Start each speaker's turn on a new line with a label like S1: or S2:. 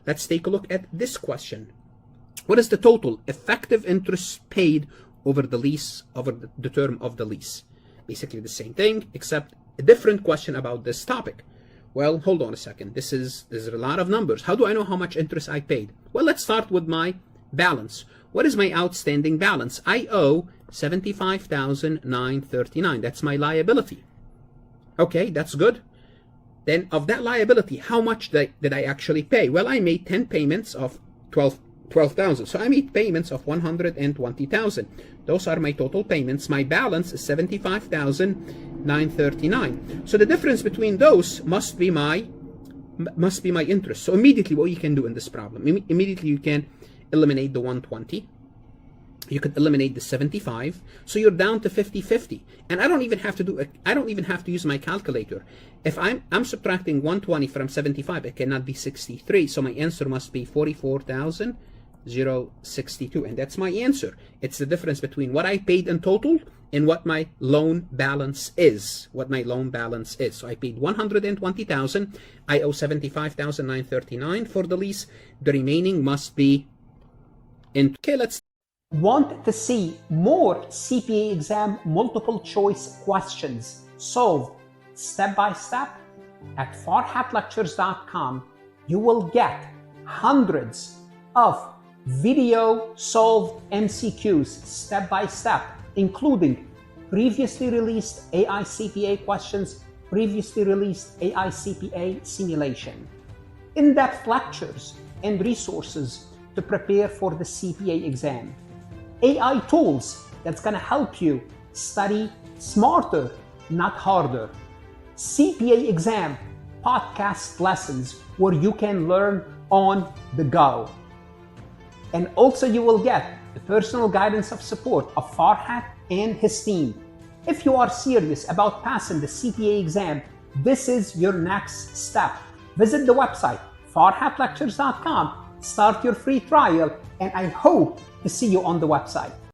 S1: Let's take a look at this question. What is the total effective interest paid over the term of the lease? Basically the same thing, except a different question about this topic. Well, hold on a second. There's a lot of numbers. How do I know how much interest I paid? Well, let's start with my balance. What is my outstanding balance? I owe $75,939. That's my liability. Okay, that's good. Then of that liability, how much did I actually pay? Well, I made 10 payments of $12,000. So I made payments of $120,000. Those are my total payments. My balance is $75,939. So the difference between those must be my interest. So immediately what you can do in this problem, immediately you can eliminate the 120. You could eliminate the 75, so you're down to 50-50. And I don't even have to use my calculator. If I'm subtracting 120 from 75, it cannot be 63. So my answer must be 44,062, and that's my answer. It's the difference between what I paid in total and what my loan balance is. So I paid 120,000. I owe 75,939 for the lease. The remaining must be in. Okay, let's.
S2: Want to see more CPA exam multiple choice questions solved step by step? At farhatlectures.com, you will get hundreds of video solved MCQs step by step, including previously released AI CPA questions, previously released AI CPA simulation, in-depth lectures and resources to prepare for the CPA exam, AI tools that's going to help you study smarter, not harder, CPA exam podcast lessons where you can learn on the go. And also you will get the personal guidance of support of Farhat and his team. If you are serious about passing the CPA exam, this is your next step. Visit the website farhatlectures.com, start your free trial, and I hope to see you on the website.